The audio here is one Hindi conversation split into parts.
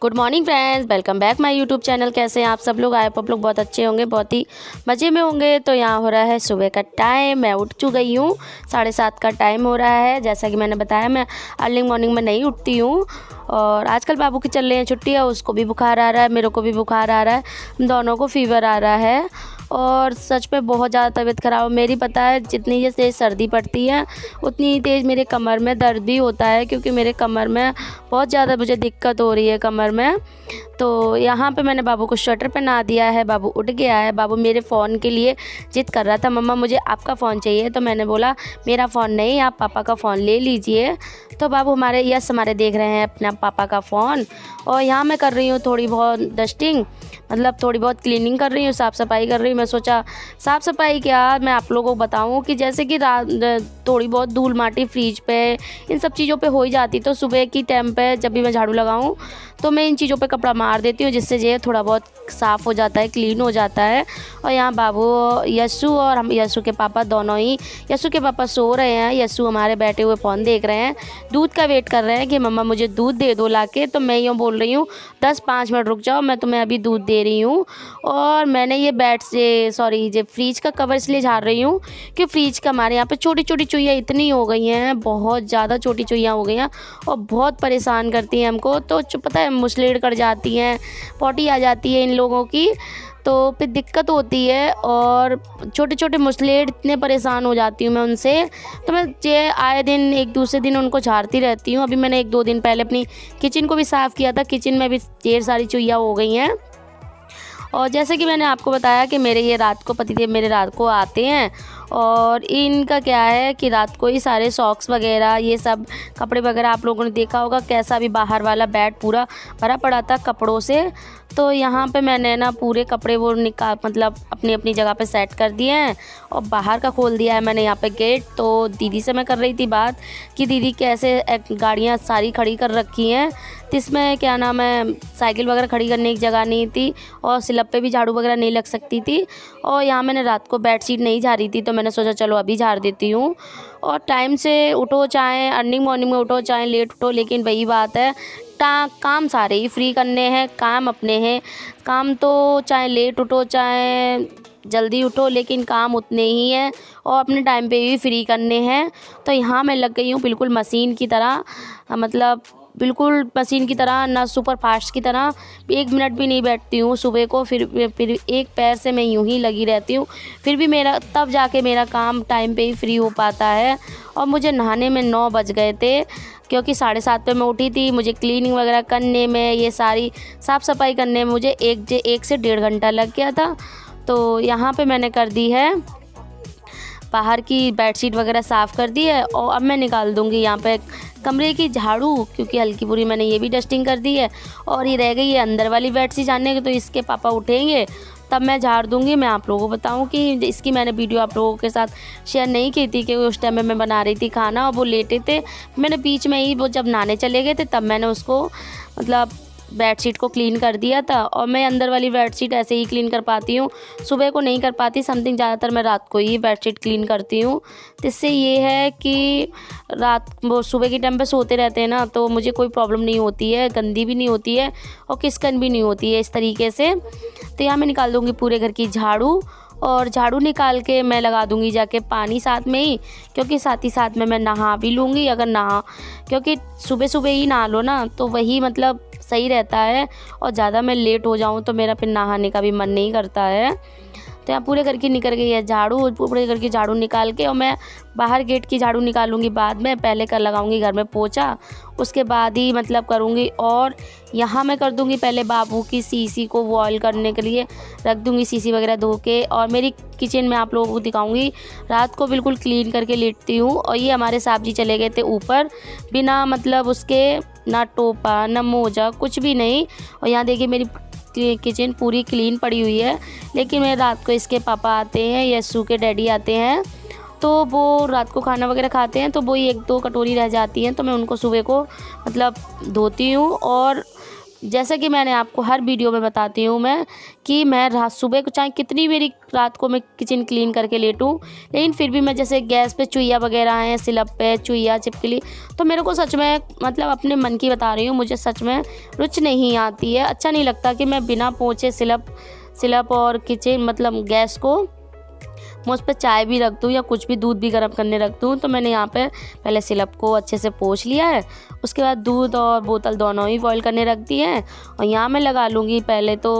Good morning friends, welcome back my YouTube channel. कैसे हैं आप सब लोग? आप लोग बहुत अच्छे होंगे, बहुत ही मज़े में होंगे। तो यहाँ हो रहा है सुबह का टाइम। मैं उठ गई हूँ, 7:30 का टाइम हो रहा है। जैसा कि मैंने बताया, मैं अर्ली मॉर्निंग में नहीं उठती हूँ। और आजकल बाबू की चल रही है छुट्टियाँ, उसको भी बुखार आ रहा है, मेरे को भी बुखार आ रहा है, हम दोनों को फीवर आ रहा है। और सच में बहुत ज़्यादा तबीयत ख़राब मेरी। पता है, जितनी ये तेज़ सर्दी पड़ती है उतनी ही तेज़ मेरे कमर में दर्द भी होता है, क्योंकि मेरे कमर में बहुत ज़्यादा मुझे दिक्कत हो रही है कमर में। तो यहाँ पे मैंने बाबू को स्वेटर पहना दिया है। बाबू उठ गया है। बाबू मेरे फ़ोन के लिए जिद कर रहा था, मम्मा मुझे आपका फ़ोन चाहिए। तो मैंने बोला मेरा फ़ोन नहीं, आप पापा का फ़ोन ले लीजिए। तो बाबू हमारे देख रहे हैं अपना पापा का फ़ोन। और यहाँ मैं कर रही हूँ थोड़ी बहुत डस्टिंग, मतलब थोड़ी बहुत क्लीनिंग कर रही हूँ, साफ़ सफाई कर रही हूँ। मैं सोचा साफ़ सफाई क्या, मैं आप लोगों को बताऊँ कि जैसे कि थोड़ी बहुत धूल माटी फ्रिज पे इन सब चीज़ों पे हो ही जाती। तो सुबह की टाइम पे जब भी मैं झाड़ू लगाऊँ तो मैं इन चीज़ों पे कपड़ा मार देती हूँ, जिससे ये थोड़ा बहुत साफ़ हो जाता है, क्लीन हो जाता है। और यहाँ बाबू यस्सु और हम यस्सु के पापा दोनों ही, यस्सु के पापा सो रहे हैं, यस्सु हमारे बैठे हुए फ़ोन देख रहे हैं, दूध का वेट कर रहे हैं कि मम्मा मुझे दूध दे दो लाके। तो मैं यूँ बोल रही हूँ 10-5 मिनट रुक जाओ, मैं तुम्हें अभी दूध दे रही हूँ। और मैंने ये फ्रिज का कवर इसलिए झाड़ रही हूँ कि फ्रिज का हमारे यहाँ पे छोटी छोटी चुईयाँ इतनी हो गई हैं, बहुत ज़्यादा छोटी चुईयाँ हो गई हैं और बहुत परेशान करती हैं हमको। तो पता है, मुसलेड़ कर जाती हैं, पॉटी आ जाती है इन लोगों की, तो फिर दिक्कत होती है। और छोटे छोटे मुसलेड़ इतने परेशान हो जाती हूँ मैं उनसे। तो मैं ये आए दिन एक दूसरे दिन उनको झाड़ती रहती हूँ। अभी मैंने 1-2 दिन पहले अपनी किचन को भी साफ़ किया था। किचन में भी ढेर सारी चुईयाँ हो गई हैं। और जैसे कि मैंने आपको बताया कि मेरे ये रात को पतिदेव मेरे रात को आते हैं, और इनका क्या है कि रात को ही सारे सॉक्स वगैरह ये सब कपड़े वगैरह, आप लोगों ने देखा होगा कैसा भी बाहर वाला बेड पूरा भरा पड़ा था कपड़ों से। तो यहाँ पे मैंने ना पूरे कपड़े वो मतलब अपनी अपनी जगह पे सेट कर दिए हैं। और बाहर का खोल दिया है मैंने यहाँ पे गेट। तो दीदी से मैं कर रही थी बात कि दीदी कैसे गाड़ियाँ सारी खड़ी कर रखी हैं, तो इसमें क्या नाम है, साइकिल वगैरह खड़ी करने की जगह नहीं थी और स्लैब पे भी झाड़ू वगैरह नहीं लग सकती थी। और यहाँ मैंने रात को बेडशीट नहीं झाड़ी थी, तो मैंने सोचा चलो अभी झाड़ देती हूँ। और टाइम से उठो, चाहे अर्ली मॉर्निंग में उठो चाहे लेट उठो, लेकिन वही बात है, काम सारे ही फ्री करने हैं, काम अपने हैं। काम तो चाहे लेट उठो चाहे जल्दी उठो, लेकिन काम उतने ही हैं और अपने टाइम पे भी फ्री करने हैं। तो यहाँ मैं लग गई हूँ बिल्कुल मशीन की तरह, मतलब बिल्कुल मशीन की तरह, ना सुपर फास्ट की तरह। 1 मिनट भी नहीं बैठती हूँ सुबह को, फिर एक पैर से मैं यूं ही लगी रहती हूँ। फिर भी मेरा तब जाके मेरा काम टाइम पे ही फ्री हो पाता है। और मुझे नहाने में 9 बज गए थे, क्योंकि 7:30 पे मैं उठी थी। मुझे क्लीनिंग वगैरह करने में, ये सारी साफ़ सफाई करने में मुझे 1 से 1.5 घंटा लग गया था। तो यहाँ पे मैंने कर दी है बाहर की बेडशीट वगैरह साफ़ कर दी है। और अब मैं निकाल दूँगी यहाँ पे कमरे की झाड़ू, क्योंकि हल्की पूरी मैंने ये भी डस्टिंग कर दी है। और ये रह गई है अंदर वाली बेडशीट झाड़ने की, तो इसके पापा उठेंगे तब मैं झाड़ दूँगी। मैं आप लोगों को बताऊँ कि इसकी मैंने वीडियो आप लोगों के साथ शेयर नहीं की थी, क्योंकि उस टाइम में मैं बना रही थी खाना और वो लेटे थे। मैंने बीच में ही, वो जब नहाने चले गए थे तब मैंने उसको मतलब बेडशीट को क्लीन कर दिया था। और मैं अंदर वाली बेडशीट ऐसे ही क्लीन कर पाती हूँ, सुबह को नहीं कर पाती। समथिंग ज़्यादातर मैं रात को ही बेडशीट क्लीन करती हूँ। तो इससे ये है कि वो सुबह के टाइम पे सोते रहते हैं ना, तो मुझे कोई प्रॉब्लम नहीं होती है, गंदी भी नहीं होती है और किचकन भी नहीं होती है इस तरीके से। तो यहाँ मैं निकाल दूँगी पूरे घर की झाड़ू। और झाड़ू निकाल के मैं लगा दूँगी जाके पानी साथ में ही, क्योंकि साथ ही साथ में मैं नहा भी लूँगी। क्योंकि सुबह सुबह ही नहा लो ना तो वही मतलब सही रहता है। और ज़्यादा मैं लेट हो जाऊँ तो मेरा फिर नहाने का भी मन नहीं करता है। तो यहाँ पूरे घर की निकल गई है झाड़ू। पूरे घर की झाड़ू निकाल के, और मैं बाहर गेट की झाड़ू निकालूंगी बाद में। पहले कर लगाऊंगी घर में पोछा, उसके बाद ही मतलब करूँगी। और यहाँ मैं कर दूँगी पहले बाबू की सीसी को बॉयल करने के लिए रख दूँगी, सीसी वगैरह धो के। और मेरी किचन में आप लोगों को दिखाऊंगी, रात को बिल्कुल क्लीन करके लेटती हूँ। और ये हमारे साहब जी चले गए थे ऊपर, बिना मतलब उसके, ना टोपा ना मोजा, कुछ भी नहीं। और यहाँ देखिए मेरी किचन पूरी क्लीन पड़ी हुई है। लेकिन मैं रात को, इसके पापा आते हैं, यस्सु के डैडी आते हैं, तो वो रात को खाना वगैरह खाते हैं, तो वो 1-2 कटोरी रह जाती हैं, तो मैं उनको सुबह को मतलब धोती हूँ। और जैसा कि मैंने आपको हर वीडियो में बताती हूँ मैं कि मैं रात सुबह को चाहे कितनी मेरी रात को मैं किचन क्लीन करके लेटूँ, लेकिन फिर भी मैं जैसे गैस पे चुईया वगैरह हैं, स्लैब पे चुईया छिपकली, तो मेरे को सच में मतलब अपने मन की बता रही हूँ, मुझे सच में रुचि नहीं आती है। अच्छा नहीं लगता कि मैं बिना पोंछे स्लैब और किचन मतलब गैस को मैं उस पर चाय भी रख दूँ या कुछ भी दूध भी गर्म करने रख दूँ। तो मैंने यहाँ पे पहले स्लैब को अच्छे से पोंछ लिया है, उसके बाद दूध और बोतल दोनों ही बॉईल करने रख दिए हैं। और यहाँ मैं लगा लूँगी, पहले तो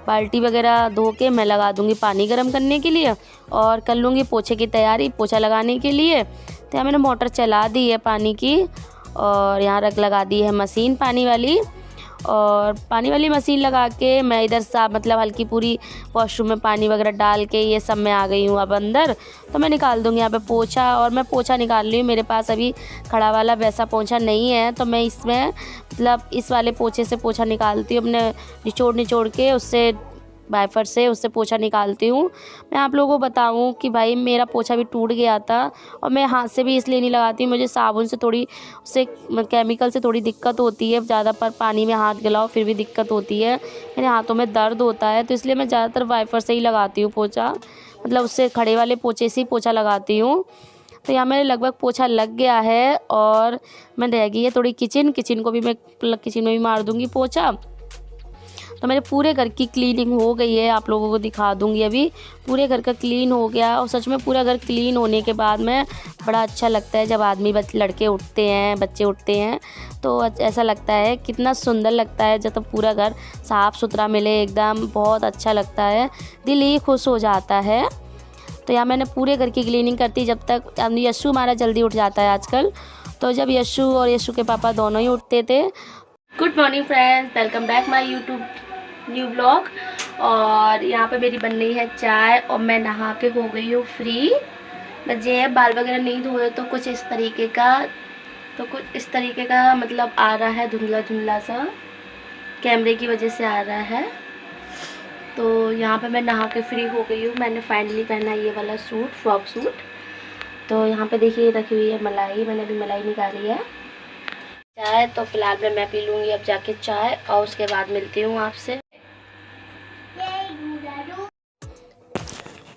बाल्टी वगैरह धो के मैं लगा दूँगी पानी गर्म करने के लिए और कर लूँगी पोछे की तैयारी, पोछा लगाने के लिए। तो यहाँ मैंने मोटर चला दी है पानी की और यहाँ लगा दी है मशीन पानी वाली, और पानी वाली मशीन लगा के मैं इधर साफ मतलब हल्की पूरी वॉशरूम में पानी वगैरह डाल के ये सब मैं आ गई हूँ अब अंदर। तो मैं निकाल दूँगी यहाँ पे पोछा, और मैं पोछा निकाल रही हूँ। मेरे पास अभी खड़ा वाला वैसा पोछा नहीं है, तो मैं इसमें मतलब इस वाले पोछे से पोछा निकालती हूँ, अपने निचोड़ के उससे वाइपर से उससे पोछा निकालती हूँ। मैं आप लोगों को बताऊँ कि भाई मेरा पोछा भी टूट गया था, और मैं हाथ से भी इसलिए नहीं लगाती, मुझे साबुन से थोड़ी उससे केमिकल से थोड़ी दिक्कत होती है ज़्यादा, पर पानी में हाथ गलाओ फिर भी दिक्कत होती है, मेरे हाथों में दर्द होता है। तो इसलिए मैं ज़्यादातर वाइपर से ही लगाती हूँ पोछा, मतलब उससे खड़े वाले पोछे से ही पोछा लगाती हूँ। तो यहाँ मेरे लगभग पोछा लग गया है, और मैं रह गई है थोड़ी किचन को भी मैं किचन में भी मार दूँगी पोछा। तो मेरे पूरे घर की क्लीनिंग हो गई है, आप लोगों को दिखा दूंगी। अभी पूरे घर का क्लीन हो गया, और सच में पूरा घर क्लीन होने के बाद में बड़ा अच्छा लगता है जब आदमी लड़के उठते हैं, बच्चे उठते हैं, तो ऐसा लगता है कितना सुंदर लगता है जब पूरा घर साफ़ सुथरा मिले एकदम, बहुत अच्छा लगता है, दिल ही खुश हो जाता है। तो यहाँ मैंने पूरे घर की क्लीनिंग करती जब तक यशु हमारा जल्दी उठ जाता है आजकल, तो जब यशु और यशु के पापा दोनों ही उठते थे। Good morning friends, welcome back my YouTube new blog. और यहाँ पे मेरी बन रही है चाय, और मैं नहा के हो गई हूँ फ्री। बजे बाल वगैरह नहीं धोए तो कुछ इस तरीके का मतलब आ रहा है, धुंधला सा कैमरे की वजह से आ रहा है। तो यहाँ पे मैं नहा के फ्री हो गई हूँ। मैंने फाइनली पहना ये वाला सूट, फ्रॉक सूट। तो यहाँ पे देखिए रखी हुई है मलाई, मैंने अभी मलाई निकाली है। चाय तो फिलहाल मैं पी लूँगी अब जाके चाय, और उसके बाद मिलती हूँ आपसे।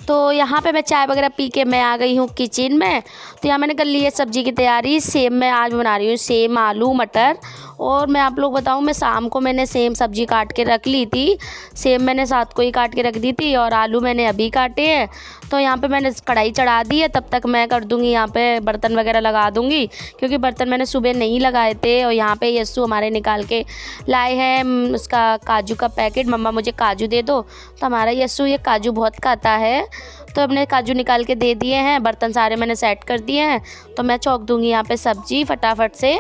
तो यहाँ पे मैं चाय वगैरह पी के मैं आ गई हूँ किचन में। तो यहाँ मैंने कर ली है सब्ज़ी की तैयारी। सेम मैं आज बना रही हूँ, सेम आलू मटर। और मैं आप लोग बताऊँ, मैं शाम को मैंने सेम सब्ज़ी काट के रख ली थी, सेम मैंने साथ को ही काट के रख दी थी, और आलू मैंने अभी काटे हैं। तो यहाँ पे मैंने कढ़ाई चढ़ा दी है, तब तक मैं कर दूँगी यहाँ पे बर्तन वगैरह लगा दूँगी, क्योंकि बर्तन मैंने सुबह नहीं लगाए थे। और यहाँ पे यस्सु हमारे निकाल के लाए हैं उसका काजू का पैकेट, मम्मा मुझे काजू दे दो। तो हमारा यस्सु ये काजू बहुत खाता है, तो हमने काजू निकाल के दे दिए हैं। बर्तन सारे मैंने सेट कर दिए हैं, तो मैं चौंक दूँगी यहाँ पे सब्ज़ी फटाफट से।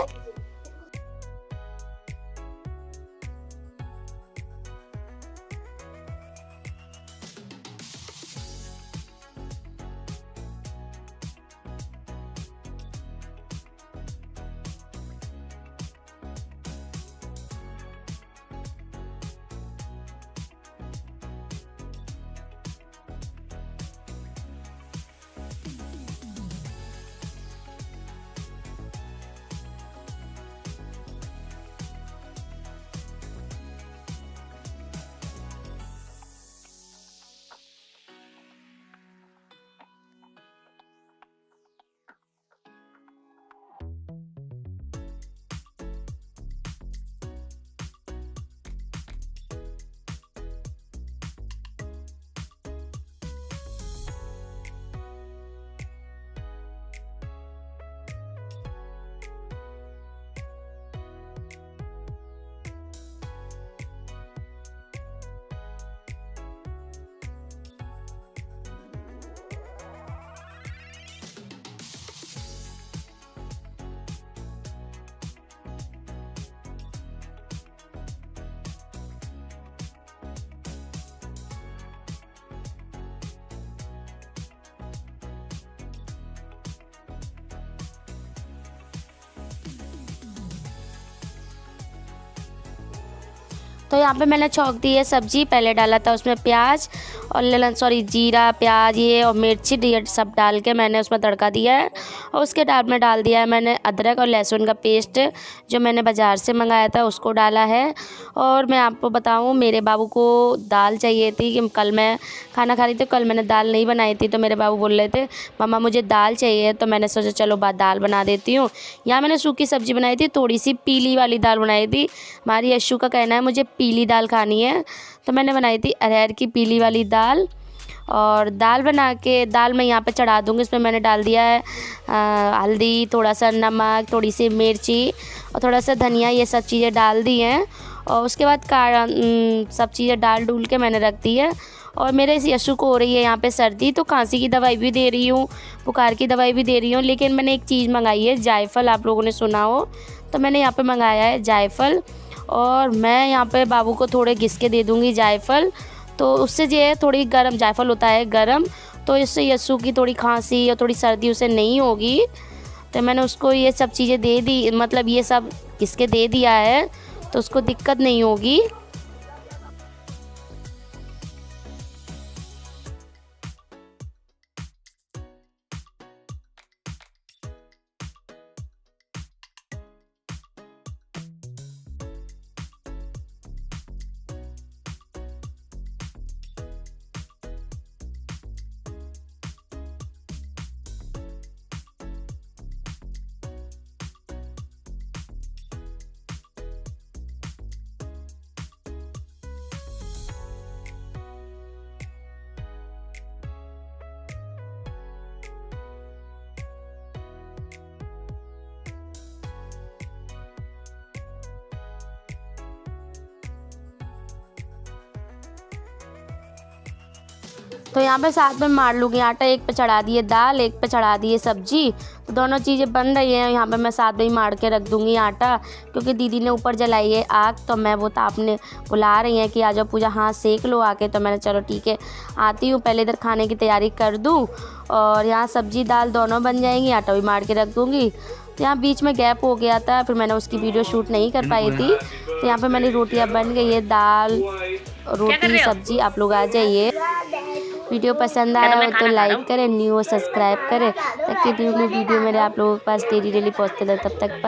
तो यहाँ पे मैंने छौंक दी है सब्ज़ी। पहले डाला था उसमें प्याज, और सॉरी जीरा प्याज ये और मिर्ची ये सब डाल के मैंने उसमें तड़का दिया है। और उसके बाद में डाल दिया है मैंने अदरक और लहसुन का पेस्ट जो मैंने बाज़ार से मंगाया था उसको डाला है। और मैं आपको बताऊं मेरे बाबू को दाल चाहिए थी कि कल मैं खाना खा रही थी, कल मैंने दाल नहीं बनाई थी तो मेरे बाबू बोल रहे थे मम्मा मुझे दाल चाहिए, तो मैंने सोचा चलो दाल बना देती हूँ। यहाँ मैंने सूखी सब्ज़ी बनाई थी, थोड़ी सी पीली वाली दाल बनाई थी। हमारी यशु का कहना है मुझे पीली दाल खानी है, तो मैंने बनाई थी अरहर की पीली वाली दाल। और दाल बना के दाल मैं यहाँ पे चढ़ा दूँगी। इसमें मैंने डाल दिया है हल्दी, थोड़ा सा नमक, थोड़ी सी मिर्ची और थोड़ा सा धनिया, ये सब चीज़ें डाल दी हैं। और उसके बाद सब चीज़ें डाल डूल के मैंने रख दी है। और मेरे इस यशु को हो रही है यहाँ पे सर्दी, तो खांसी की दवाई भी दे रही हूँ, बुखार की दवाई भी दे रही हूँ। लेकिन मैंने एक चीज़ मंगाई है जायफल, आप लोगों ने सुना हो तो मैंने यहाँ पे मंगाया है जायफल। और मैं यहाँ पे बाबू को थोड़े घिस के दे दूँगी जायफल, तो उससे जो है थोड़ी गर्म, जायफल होता है गर्म, तो इससे यस्सु की थोड़ी खांसी और थोड़ी सर्दी उसे नहीं होगी। तो मैंने उसको ये सब चीज़ें दे दी, मतलब ये सब इसके दे दिया है, तो उसको दिक्कत नहीं होगी। तो यहाँ पे साथ में मार लूँगी आटा, एक पे चढ़ा दिए दाल, एक पे चढ़ा दिए सब्जी, तो दोनों चीज़ें बन रही हैं। यहाँ पे मैं साथ में ही मार के रख दूँगी आटा, क्योंकि दीदी ने ऊपर जलाई है आग, तो मैं वो तापने बुला रही हैं कि आ जाओ पूजा, हाँ सेक लो आके। तो मैंने चलो ठीक है आती हूँ, पहले इधर खाने की तैयारी कर दूँ और यहाँ सब्जी दाल दोनों बन जाएंगी, आटा भी मार के रख दूँगी। तो यहाँ बीच में गैप हो गया था, फिर मैंने उसकी वीडियो शूट नहीं कर पाई थी। तो यहाँ पे मेरी रोटियाँ बन गई है, दाल रोटी सब्जी। आप लोग आ जाइए। वीडियो पसंद आया हो तो लाइक करें, न्यू हो सब्सक्राइब करें, ताकि न्यू वीडियो मेरे आप लोगों के पास डेली पहुँचते रहे। तब तक